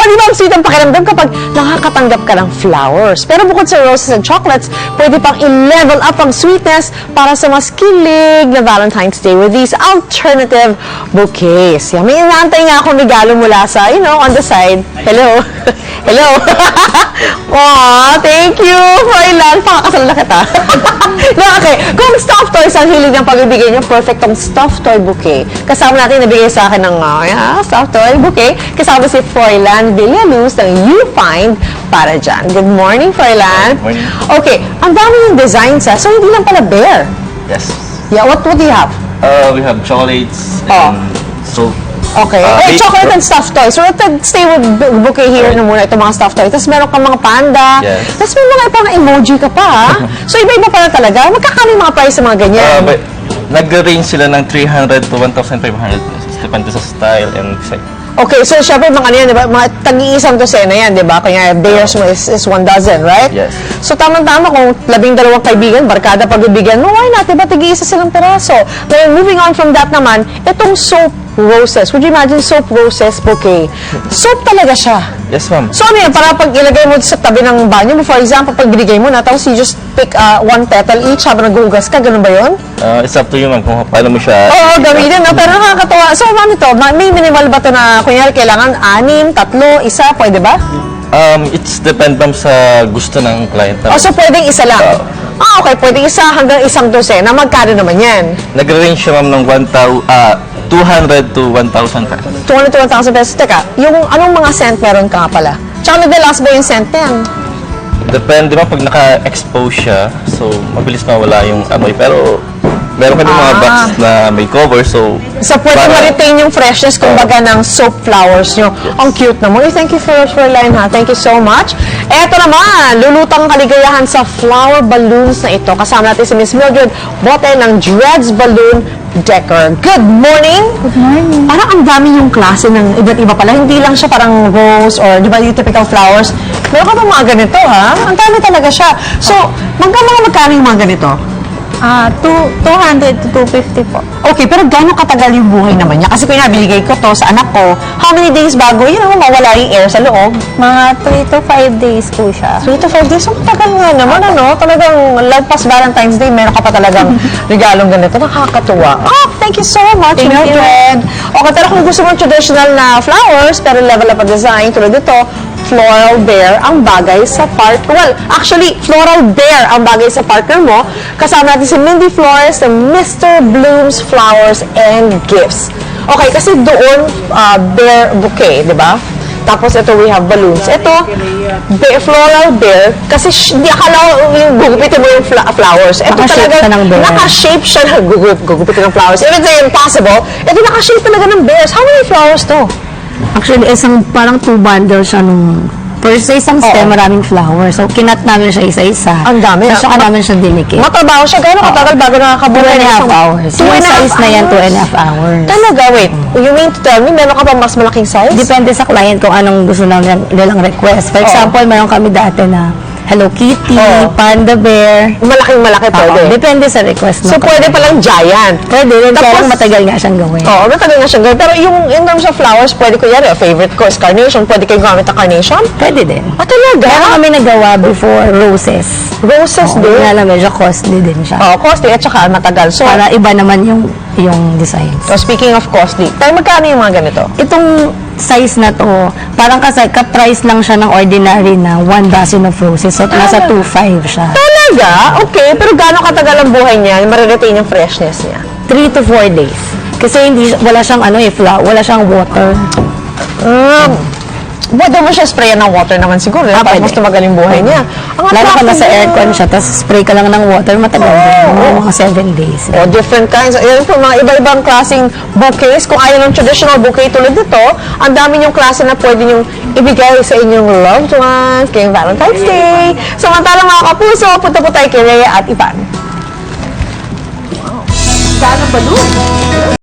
di ba ang sweet ang pakiramdam kapag nakakatanggap ka ng flowers? Pero bukod sa roses and chocolates, pwede pang i-level up ang sweetness para sa mas kilig na Valentine's Day with these alternative bouquets. Yan, may inaantay nga akong regalo mula sa, on the side. Hello. Hello. Aw, thank you. Froilan, pakakasal na kita. No, okay. Kung stuffed toys ang hilig ng pagbibigay niyo, perfect tong stuffed toy bouquet. Kasama natin, nabigay sa akin ng stuffed toy bouquet. Kasama si Froilan Villaluz ng You Find para dyan. Good morning, Froilan. Good morning. Okay, ang dami yung designs so hindi lang pala bear. Yes. Yeah, what do you have? We have chocolates and soap. Okay. Chocolate and stuffed toys. So, let's stay with bouquet here na muna itong mga stuffed toys. Tapos meron kang mga panda. Yes. Tapos may mga ibang emoji ka pa, ha? So, iba-iba pala talaga. Magkakano yung mga price sa mga ganyan? Nag-range sila ng 300 to 1,500 pesos. Depende sa style and design. Okay, so syempre mga ano yan, di ba? Mga tag-iisang dosena yan, di ba? Kaya bears mo is 1 dozen, right? Yes. So tamang-tama kung 12 kaibigan, barkada pagbibigyan mo, why not? Diba? Tig-iisa silang peraso. Then moving on from that naman, itong soap roses. Would you imagine soap roses bouquet? Soap talaga siya. Yes, ma'am. So ano yan, para pag ilagay mo sa tabi ng banyo mo, for example, pag binigay mo na, tapos you just pick one petal each habang naghuhugas ka, ganun ba yun? It's up to you, ma'am, kung paano mo siya... Oo, gamitin, no? Pero nakakatawa. So, ano to? May minimal ba to na, kunyari, kailangan 6, 3, 1, pwede ba? It's depend, ma'am, sa gusto ng client. O, so pwedeng isa lang? Okay, pwedeng isa hanggang isang dosena. Magkano naman yan? Nag-range siya, ma'am, ng 200 to 1,000 pesos. 200 to 1,000 pesos. Teka, yung anong mga scent meron ka nga pala? Tsaka nag-last ba yung scent na yan? Depende, ma'am, pag naka-expose siya, so mabilis mawala yung amoy. Pero meron ka din mga box na may cover, so... So, pwede ma-retain yung freshness, kumbaga, ng soap flowers nyo. Yes. Ang cute naman. Thank you for line, ha? Thank you so much. Eto naman, lulutang kaligayahan sa flower balloons na ito. Kasama natin si Miss Mildred Bote ng Dreads Balloon Decor. Good morning! Good morning. Parang ang dami yung klase ng iba't iba pala. Hindi lang siya parang rose or, di ba, yung typical flowers. Meron ka pa mga ganito, ha? Ang dami talaga siya. So, magkano yung mga ganito? 200 to 250 po. Okay, pero gano'ng katagal yung buhay naman niya? Kasi kung nabigay ko to sa anak ko, how many days bago yun mawala yung air sa loob? Mga 3 to 5 days po siya. 3 to 5 days? So, matagal nga naman, Talagang lagpas Valentine's Day, meron ka pa talagang regalong ganito. Nakakatuwa. Thank you so much, Thank you. Mildred. Okay, pero kung gusto mo traditional na flowers, pero level up ang design, tulad ito, floral bear ang bagay sa partner. Well, actually, floral bear ang bagay sa partner mo. Kasama natin si Mindy Flores ng Mr. Bloom's Flowers and Gifts. Okay, kasi doon, bear bouquet, di ba? Tapos ito, we have balloons. Ito, floral bear, kasi hindi akala yung gugupitin mo yung flowers. Ito Naka-shape talaga, siya ng bear. naka-shape siya ng gugupitin ng flowers. If it's impossible, ito naka-shape talaga ng bears. How many flowers to? Actually, parang 2 bundles siya nung first sa isang stem, maraming flowers. So, kinat namin siya isa-isa. Ang dami. So, saka namin siya dinikit. Matrabaho siya. Gano'ng katagal bago nakakabuhay 2.5 hours. Yung size na yan, 2.5 hours. Talaga, wait. You mean to tell me, meron ka pa mas malaking size? Depende sa client kung anong gusto nilang request. For example, meron kami dati na Hello Kitty, Panda Bear. Malaking-malaki pwede. Depende sa request mo. So, pwede palang giant. Pwede rin, Tapos- pero matagal nga siyang gawin. Oo, matagal na siya gawin. Pero yung in terms of flowers, pwede ko yan. Favorite ko is carnation. Pwede kayo gamit ang carnation? Pwede din. Talaga? Meron kami nagawa before roses. Roses Oo, din? kaya lang medyo costly din siya. Costly at saka matagal. So, Para iba naman yung designs. so, speaking of costly, tayo magkano yung mga ganito? Itong size na to, parang kasi ka-price lang siya ng ordinary na 1 dozen of roses. So, nasa 2.5 siya. Talaga? Okay. Pero gaano katagal ang buhay niya? Mariretain yung freshness niya? 3 to 4 days. Kasi wala siyang wala siyang water. Pwede mo siya sprayan ng water naman siguro. Para Pwede. mas tumagal yung buhay niya. Ang Lalo ka nasa attractive aircon siya, tapos spray ka lang ng water, matagal din. Mga 7 days. Different kinds. Ayan po, mga iba-ibang klaseng bouquets. Kung ayaw ng traditional bouquet tulad nito, ang dami yung klase na pwede niyong ibigay sa inyong loved ones kayong Valentine's Day. Samantala mga kapuso, punta po tayo kay Rhea at Ivan. Wow. Sana balloon.